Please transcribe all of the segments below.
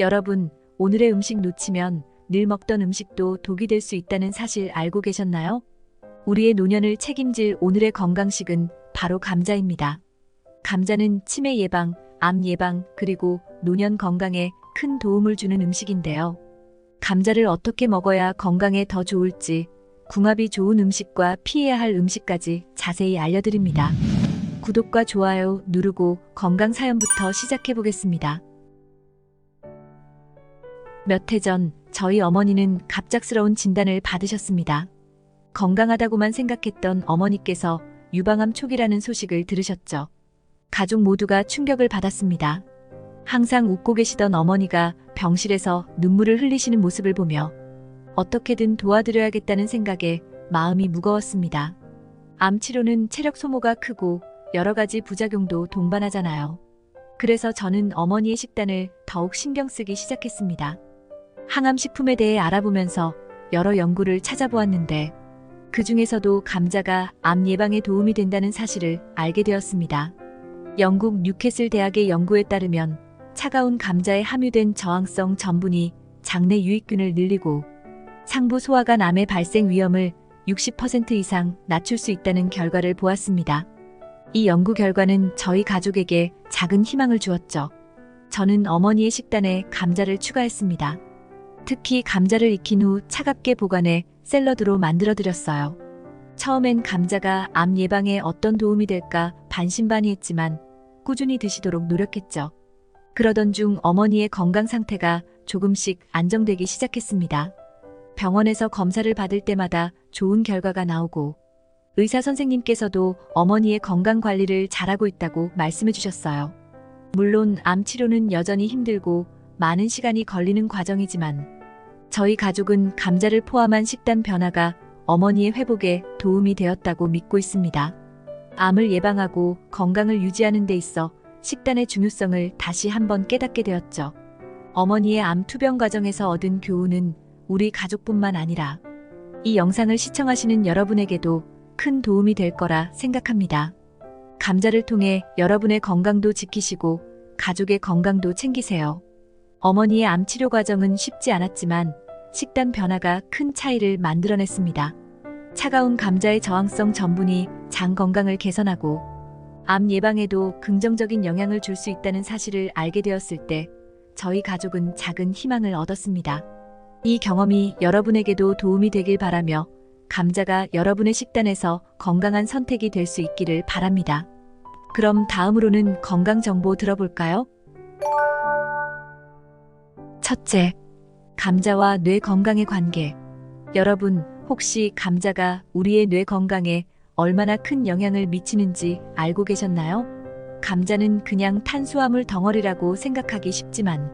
여러분, 오늘의 음식 놓치면 늘 먹던 음식도 독이 될 수 있다는 사실 알고 계셨나요? 우리의 노년을 책임질 오늘의 건강식은 바로 감자입니다. 감자는 치매 예방, 암 예방, 그리고 노년 건강에 큰 도움을 주는 음식인데요. 감자를 어떻게 먹어야 건강에 더 좋을지, 궁합이 좋은 음식과 피해야 할 음식까지 자세히 알려드립니다. 구독과 좋아요 누르고 건강 사연부터 시작해 보겠습니다. 몇 해 전 저희 어머니는 갑작스러운 진단을 받으셨습니다. 건강하다고만 생각했던 어머니께서 유방암 초기라는 소식을 들으셨죠. 가족 모두가 충격을 받았습니다. 항상 웃고 계시던 어머니가 병실에서 눈물을 흘리시는 모습을 보며 어떻게든 도와드려야겠다는 생각에 마음이 무거웠습니다. 암 치료는 체력 소모가 크고 여러 가지 부작용도 동반하잖아요. 그래서 저는 어머니의 식단을 더욱 신경 쓰기 시작했습니다. 항암식품에 대해 알아보면서 여러 연구를 찾아보았는데 그 중에서도 감자가 암 예방에 도움이 된다는 사실을 알게 되었습니다. 영국 뉴캐슬 대학의 연구에 따르면 차가운 감자에 함유된 저항성 전분이 장내 유익균을 늘리고 상부 소화관 암의 발생 위험을 60% 이상 낮출 수 있다는 결과를 보았습니다. 이 연구 결과는 저희 가족에게 작은 희망을 주었죠. 저는 어머니의 식단에 감자를 추가했습니다. 특히 감자를 익힌 후 차갑게 보관해 샐러드로 만들어드렸어요. 처음엔 감자가 암 예방에 어떤 도움이 될까 반신반의했지만 꾸준히 드시도록 노력했죠. 그러던 중 어머니의 건강 상태가 조금씩 안정되기 시작했습니다. 병원에서 검사를 받을 때마다 좋은 결과가 나오고 의사 선생님께서도 어머니의 건강 관리를 잘하고 있다고 말씀해 주셨어요. 물론 암 치료는 여전히 힘들고 많은 시간이 걸리는 과정이지만 저희 가족은 감자를 포함한 식단 변화가 어머니의 회복에 도움이 되었다고 믿고 있습니다. 암을 예방하고 건강을 유지하는 데 있어 식단의 중요성을 다시 한번 깨닫게 되었죠. 어머니의 암 투병 과정에서 얻은 교훈은 우리 가족뿐만 아니라 이 영상을 시청하시는 여러분에게도 큰 도움이 될 거라 생각합니다. 감자를 통해 여러분의 건강도 지키시고 가족의 건강도 챙기세요. 어머니의 암 치료 과정은 쉽지 않았지만 식단 변화가 큰 차이를 만들어냈습니다. 차가운 감자의 저항성 전분이 장 건강을 개선하고 암 예방에도 긍정적인 영향을 줄 수 있다는 사실을 알게 되었을 때 저희 가족은 작은 희망을 얻었습니다. 이 경험이 여러분에게도 도움이 되길 바라며 감자가 여러분의 식단에서 건강한 선택이 될 수 있기를 바랍니다. 그럼 다음으로는 건강 정보 들어볼까요? 첫째, 감자와 뇌 건강의 관계. 여러분, 혹시 감자가 우리의 뇌 건강에 얼마나 큰 영향을 미치는지 알고 계셨나요? 감자는 그냥 탄수화물 덩어리라고 생각하기 쉽지만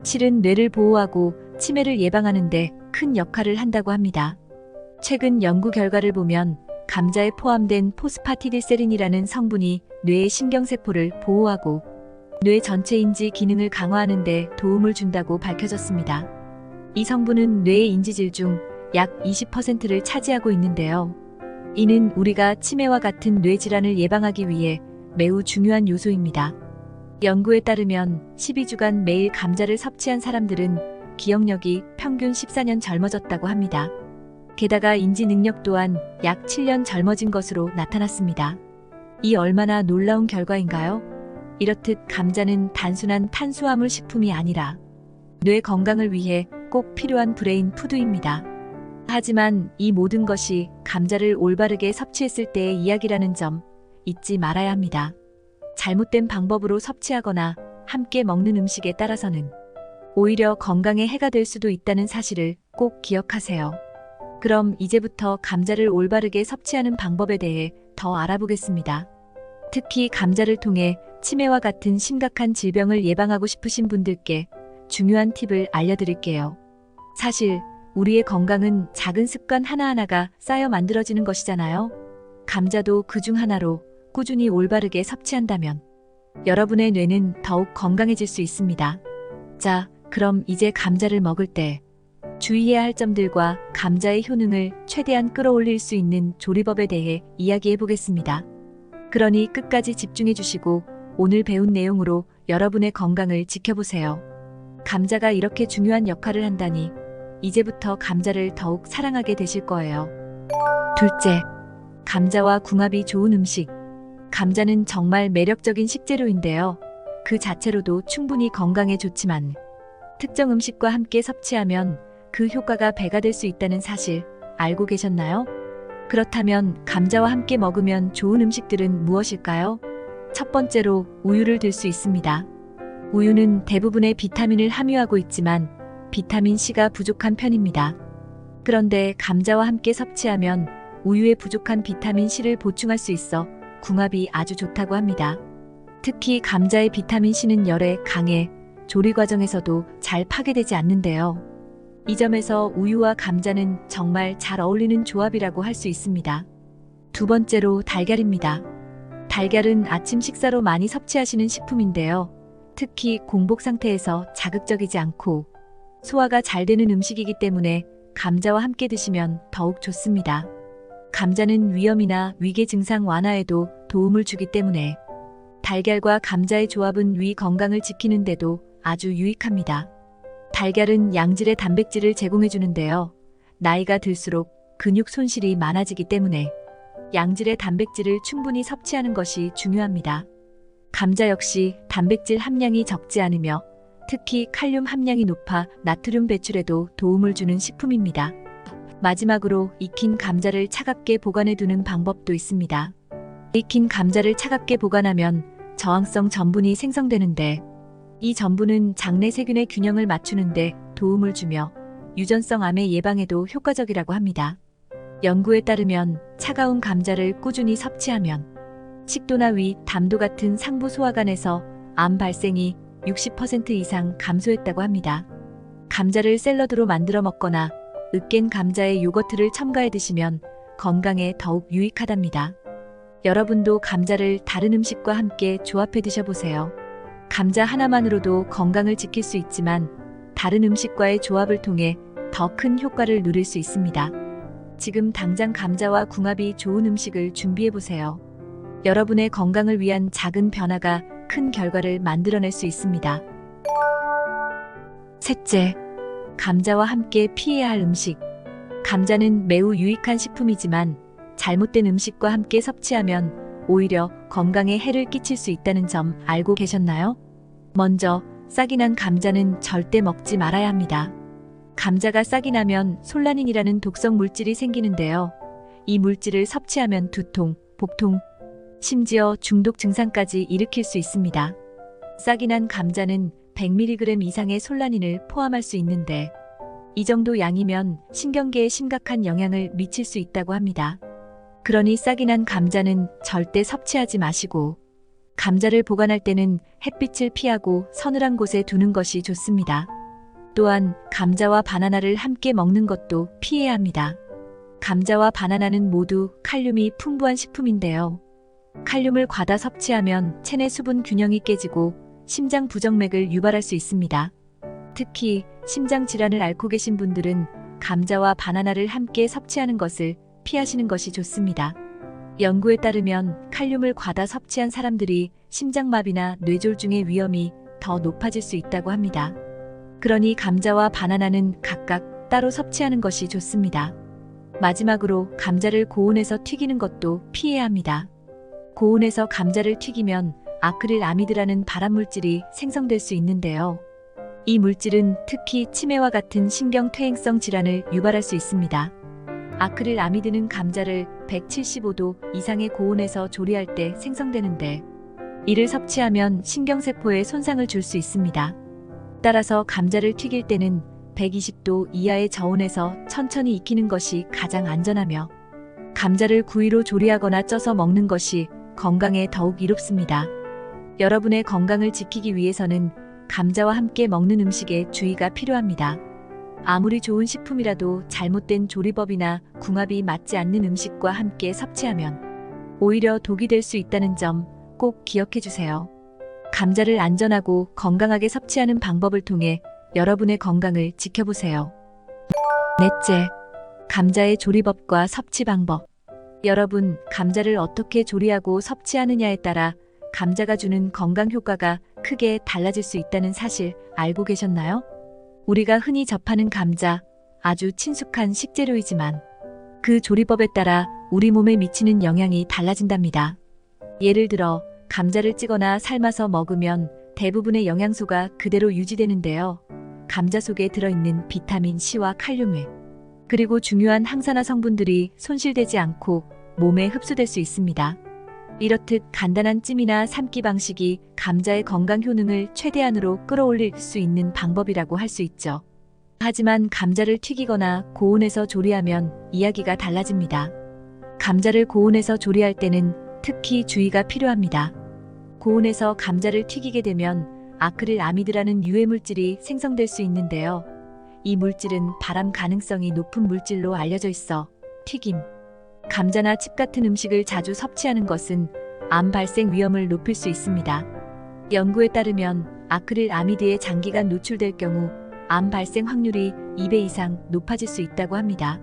실은 뇌를 보호하고 치매를 예방하는 데 큰 역할을 한다고 합니다. 최근 연구 결과를 보면 감자에 포함된 포스파티딜세린이라는 성분이 뇌의 신경세포를 보호하고 뇌 전체 인지 기능을 강화하는 데 도움을 준다고 밝혀졌습니다. 이 성분은 뇌의 인지질 중 약 20%를 차지하고 있는데요. 이는 우리가 치매와 같은 뇌질환을 예방하기 위해 매우 중요한 요소입니다. 연구에 따르면 12주간 매일 감자를 섭취한 사람들은 기억력이 평균 14년 젊어졌다고 합니다. 게다가 인지 능력 또한 약 7년 젊어진 것으로 나타났습니다. 이 얼마나 놀라운 결과인가요? 이렇듯 감자는 단순한 탄수화물 식품이 아니라 뇌 건강을 위해 꼭 필요한 브레인 푸드입니다. 하지만 이 모든 것이 감자를 올바르게 섭취했을 때의 이야기라는 점 잊지 말아야 합니다. 잘못된 방법으로 섭취하거나 함께 먹는 음식에 따라서는 오히려 건강에 해가 될 수도 있다는 사실을 꼭 기억하세요. 그럼 이제부터 감자를 올바르게 섭취하는 방법에 대해 더 알아보겠습니다. 특히 감자를 통해 치매와 같은 심각한 질병을 예방하고 싶으신 분들께 중요한 팁을 알려드릴게요. 사실 우리의 건강은 작은 습관 하나하나가 쌓여 만들어지는 것이잖아요. 감자도 그중 하나로 꾸준히 올바르게 섭취한다면 여러분의 뇌는 더욱 건강해질 수 있습니다. 자, 그럼 이제 감자를 먹을 때 주의해야 할 점들과 감자의 효능을 최대한 끌어올릴 수 있는 조리법에 대해 이야기해 보겠습니다. 그러니 끝까지 집중해 주시고 오늘 배운 내용으로 여러분의 건강을 지켜보세요. 감자가 이렇게 중요한 역할을 한다니 이제부터 감자를 더욱 사랑하게 되실 거예요. 둘째, 감자와 궁합이 좋은 음식. 감자는 정말 매력적인 식재료인데요. 그 자체로도 충분히 건강에 좋지만 특정 음식과 함께 섭취하면 그 효과가 배가 될 수 있다는 사실 알고 계셨나요? 그렇다면 감자와 함께 먹으면 좋은 음식들은 무엇일까요? 첫 번째로 우유를 들 수 있습니다. 우유는 대부분의 비타민을 함유하고 있지만 비타민 C가 부족한 편입니다. 그런데 감자와 함께 섭취하면 우유에 부족한 비타민 C를 보충할 수 있어 궁합이 아주 좋다고 합니다. 특히 감자의 비타민 C는 열에 강해 조리 과정에서도 잘 파괴되지 않는데요. 이 점에서 우유와 감자는 정말 잘 어울리는 조합이라고 할 수 있습니다. 두 번째로 달걀입니다. 달걀은 아침 식사로 많이 섭취하시는 식품인데요. 특히 공복 상태에서 자극적이지 않고 소화가 잘 되는 음식이기 때문에 감자와 함께 드시면 더욱 좋습니다. 감자는 위염이나 위계 증상 완화에도 도움을 주기 때문에 달걀과 감자의 조합은 위 건강을 지키는 데도 아주 유익합니다. 달걀은 양질의 단백질을 제공해 주는데요. 나이가 들수록 근육 손실이 많아지기 때문에 양질의 단백질을 충분히 섭취하는 것이 중요합니다. 감자 역시 단백질 함량이 적지 않으며 특히 칼륨 함량이 높아 나트륨 배출에도 도움을 주는 식품입니다. 마지막으로 익힌 감자를 차갑게 보관해 두는 방법도 있습니다. 익힌 감자를 차갑게 보관하면 저항성 전분이 생성되는데 이 전분은 장내 세균의 균형을 맞추는데 도움을 주며 유전성 암의 예방에도 효과적이라고 합니다. 연구에 따르면 차가운 감자를 꾸준히 섭취하면 식도나 위, 담도 같은 상부 소화관에서 암 발생이 60% 이상 감소했다고 합니다. 감자를 샐러드로 만들어 먹거나 으깬 감자에 요거트를 첨가해 드시면 건강에 더욱 유익하답니다. 여러분도 감자를 다른 음식과 함께 조합해 드셔보세요. 감자 하나만으로도 건강을 지킬 수 있지만 다른 음식과의 조합을 통해 더 큰 효과를 누릴 수 있습니다. 지금 당장 감자와 궁합이 좋은 음식을 준비해 보세요. 여러분의 건강을 위한 작은 변화가 큰 결과를 만들어낼 수 있습니다. 셋째, 감자와 함께 피해야 할 음식. 감자는 매우 유익한 식품이지만 잘못된 음식과 함께 섭취하면 오히려 건강에 해를 끼칠 수 있다는 점 알고 계셨나요? 먼저 싹이 난 감자는 절대 먹지 말아야 합니다. 감자가 싹이 나면 솔라닌이라는 독성 물질이 생기는데요. 이 물질을 섭취하면 두통, 복통, 심지어 중독 증상까지 일으킬 수 있습니다. 싹이 난 감자는 100mg 이상의 솔라닌을 포함할 수 있는데 이 정도 양이면 신경계에 심각한 영향을 미칠 수 있다고 합니다. 그러니 싹이 난 감자는 절대 섭취하지 마시고 감자를 보관할 때는 햇빛을 피하고 서늘한 곳에 두는 것이 좋습니다. 또한 감자와 바나나를 함께 먹는 것도 피해야 합니다. 감자와 바나나는 모두 칼륨이 풍부한 식품인데요. 칼륨을 과다 섭취하면 체내 수분 균형이 깨지고 심장 부정맥을 유발할 수 있습니다. 특히 심장 질환을 앓고 계신 분들은 감자와 바나나를 함께 섭취하는 것을 피하시는 것이 좋습니다. 연구에 따르면 칼륨을 과다 섭취한 사람들이 심장마비나 뇌졸중의 위험이 더 높아질 수 있다고 합니다. 그러니 감자와 바나나는 각각 따로 섭취하는 것이 좋습니다. 마지막으로 감자를 고온에서 튀기는 것도 피해야 합니다. 고온에서 감자를 튀기면 아크릴아미드라는 발암물질이 생성될 수 있는데요. 이 물질은 특히 치매와 같은 신경퇴행성 질환을 유발할 수 있습니다. 아크릴아미드는 감자를 175도 이상의 고온에서 조리할 때 생성되는데 이를 섭취하면 신경세포에 손상을 줄 수 있습니다. 따라서 감자를 튀길 때는 120도 이하의 저온에서 천천히 익히는 것이 가장 안전하며 감자를 구이로 조리하거나 쪄서 먹는 것이 건강에 더욱 이롭습니다. 여러분의 건강을 지키기 위해서는 감자와 함께 먹는 음식에 주의가 필요합니다. 아무리 좋은 식품이라도 잘못된 조리법이나 궁합이 맞지 않는 음식과 함께 섭취하면 오히려 독이 될 수 있다는 점 꼭 기억해 주세요. 감자를 안전하고 건강하게 섭취하는 방법을 통해 여러분의 건강을 지켜보세요. 넷째, 감자의 조리법과 섭취 방법. 여러분, 감자를 어떻게 조리하고 섭취하느냐에 따라 감자가 주는 건강 효과가 크게 달라질 수 있다는 사실 알고 계셨나요? 우리가 흔히 접하는 감자, 아주 친숙한 식재료이지만 그 조리법에 따라 우리 몸에 미치는 영향이 달라진답니다. 예를 들어 감자를 찌거나 삶아서 먹으면 대부분의 영양소가 그대로 유지되는데요. 감자 속에 들어있는 비타민 C와 칼륨을, 그리고 중요한 항산화 성분들이 손실되지 않고 몸에 흡수될 수 있습니다. 이렇듯 간단한 찜이나 삶기 방식이 감자의 건강 효능을 최대한으로 끌어올릴 수 있는 방법이라고 할 수 있죠. 하지만 감자를 튀기거나 고온에서 조리하면 이야기가 달라집니다. 감자를 고온에서 조리할 때는 특히 주의가 필요합니다. 고온에서 감자를 튀기게 되면 아크릴 아미드라는 유해 물질이 생성될 수 있는데요. 이 물질은 발암 가능성이 높은 물질로 알려져 있어 튀김, 감자나 칩 같은 음식을 자주 섭취하는 것은 암 발생 위험을 높일 수 있습니다. 연구에 따르면 아크릴 아미드에 장기간 노출될 경우 암 발생 확률이 2배 이상 높아질 수 있다고 합니다.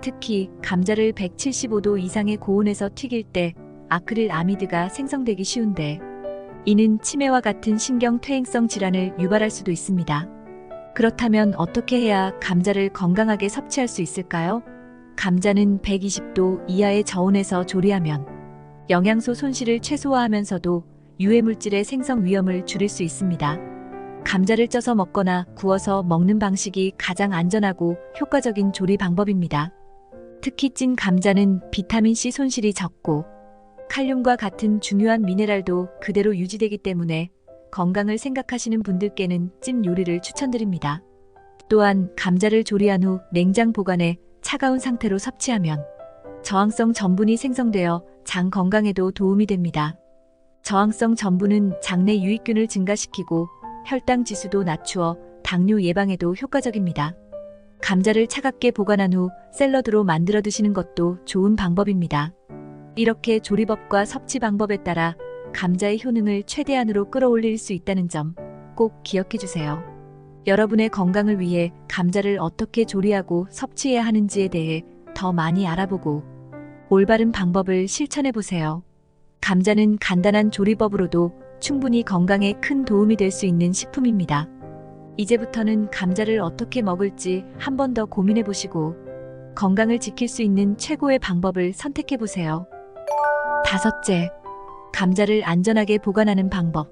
특히 감자를 175도 이상의 고온에서 튀길 때 아크릴 아미드가 생성되기 쉬운데, 이는 치매와 같은 신경 퇴행성 질환을 유발할 수도 있습니다. 그렇다면 어떻게 해야 감자를 건강하게 섭취할 수 있을까요? 감자는 120도 이하의 저온에서 조리하면 영양소 손실을 최소화하면서도 유해 물질의 생성 위험을 줄일 수 있습니다. 감자를 쪄서 먹거나 구워서 먹는 방식이 가장 안전하고 효과적인 조리 방법입니다. 특히 찐 감자는 비타민C 손실이 적고 칼륨과 같은 중요한 미네랄도 그대로 유지되기 때문에 건강을 생각하시는 분들께는 찜 요리를 추천드립니다. 또한 감자를 조리한 후 냉장 보관해 차가운 상태로 섭취하면 저항성 전분이 생성되어 장 건강에도 도움이 됩니다. 저항성 전분은 장내 유익균을 증가시키고 혈당 지수도 낮추어 당뇨 예방에도 효과적입니다. 감자를 차갑게 보관한 후 샐러드로 만들어 드시는 것도 좋은 방법입니다. 이렇게 조리법과 섭취 방법에 따라 감자의 효능을 최대한으로 끌어올릴 수 있다는 점 꼭 기억해 주세요. 여러분의 건강을 위해 감자를 어떻게 조리하고 섭취해야 하는지에 대해 더 많이 알아보고 올바른 방법을 실천해 보세요. 감자는 간단한 조리법으로도 충분히 건강에 큰 도움이 될 수 있는 식품입니다. 이제부터는 감자를 어떻게 먹을지 한 번 더 고민해 보시고 건강을 지킬 수 있는 최고의 방법을 선택해 보세요. 5째, 감자를 안전하게 보관하는 방법.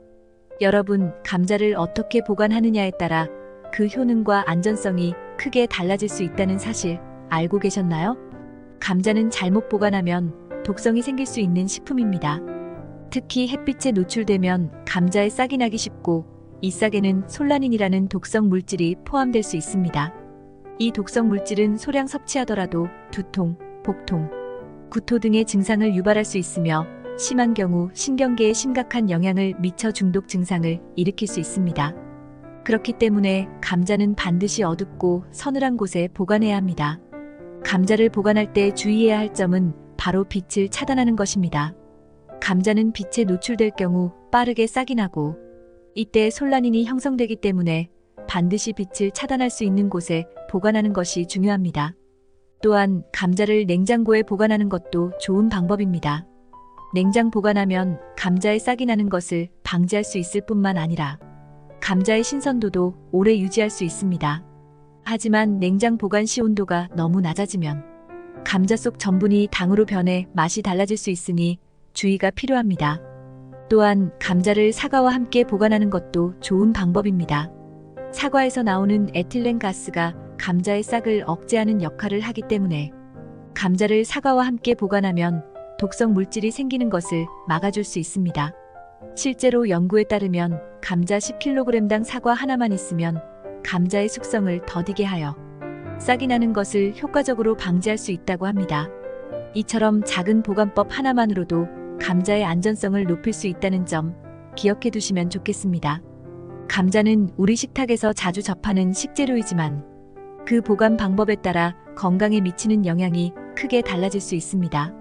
여러분, 감자를 어떻게 보관하느냐에 따라 그 효능과 안전성이 크게 달라질 수 있다는 사실 알고 계셨나요? 감자는 잘못 보관하면 독성이 생길 수 있는 식품입니다. 특히 햇빛에 노출되면 감자에 싹이 나기 쉽고 이 싹에는 솔라닌이라는 독성 물질이 포함될 수 있습니다. 이 독성 물질은 소량 섭취하더라도 두통, 복통, 구토 등의 증상을 유발할 수 있으며 심한 경우 신경계에 심각한 영향을 미쳐 중독 증상을 일으킬 수 있습니다. 그렇기 때문에 감자는 반드시 어둡고 서늘한 곳에 보관해야 합니다. 감자를 보관할 때 주의해야 할 점은 바로 빛을 차단하는 것입니다. 감자는 빛에 노출될 경우 빠르게 싹이 나고 이때 솔라닌이 형성되기 때문에 반드시 빛을 차단할 수 있는 곳에 보관하는 것이 중요합니다. 또한 감자를 냉장고에 보관하는 것도 좋은 방법입니다. 냉장 보관하면 감자에 싹이 나는 것을 방지할 수 있을 뿐만 아니라 감자의 신선도도 오래 유지할 수 있습니다. 하지만 냉장 보관 시 온도가 너무 낮아지면 감자 속 전분이 당으로 변해 맛이 달라질 수 있으니 주의가 필요합니다. 또한 감자를 사과와 함께 보관하는 것도 좋은 방법입니다. 사과에서 나오는 에틸렌 가스가 감자의 싹을 억제하는 역할을 하기 때문에 감자를 사과와 함께 보관하면 독성 물질이 생기는 것을 막아줄 수 있습니다. 실제로 연구에 따르면 감자 10kg당 사과 하나만 있으면 감자의 숙성을 더디게 하여 싹이 나는 것을 효과적으로 방지할 수 있다고 합니다. 이처럼 작은 보관법 하나만으로도 감자의 안전성을 높일 수 있다는 점 기억해 두시면 좋겠습니다. 감자는 우리 식탁에서 자주 접하는 식재료이지만 그 보관 방법에 따라 건강에 미치는 영향이 크게 달라질 수 있습니다.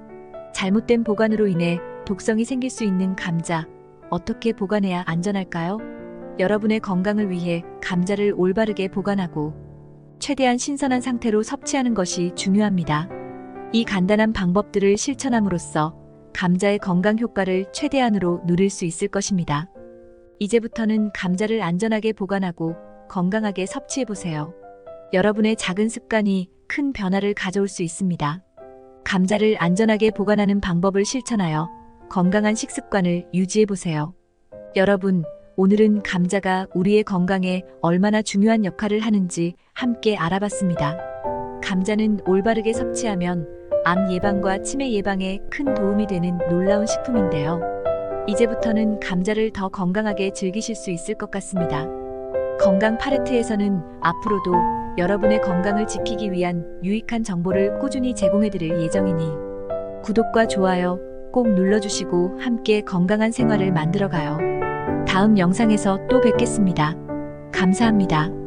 잘못된 보관으로 인해 독성이 생길 수 있는 감자, 어떻게 보관해야 안전할까요? 여러분의 건강을 위해 감자를 올바르게 보관하고 최대한 신선한 상태로 섭취하는 것이 중요합니다. 이 간단한 방법들을 실천함으로써 감자의 건강 효과를 최대한으로 누릴 수 있을 것입니다. 이제부터는 감자를 안전하게 보관하고 건강하게 섭취해보세요. 여러분의 작은 습관이 큰 변화를 가져올 수 있습니다. 감자를 안전하게 보관하는 방법을 실천하여 건강한 식습관을 유지해보세요. 여러분, 오늘은 감자가 우리의 건강에 얼마나 중요한 역할을 하는지 함께 알아봤습니다. 감자는 올바르게 섭취하면 암 예방과 치매 예방에 큰 도움이 되는 놀라운 식품인데요. 이제부터는 감자를 더 건강하게 즐기실 수 있을 것 같습니다. 건강 파레트에서는 앞으로도 여러분의 건강을 지키기 위한 유익한 정보를 꾸준히 제공해드릴 예정이니 구독과 좋아요 꼭 눌러주시고 함께 건강한 생활을 만들어가요. 다음 영상에서 또 뵙겠습니다. 감사합니다.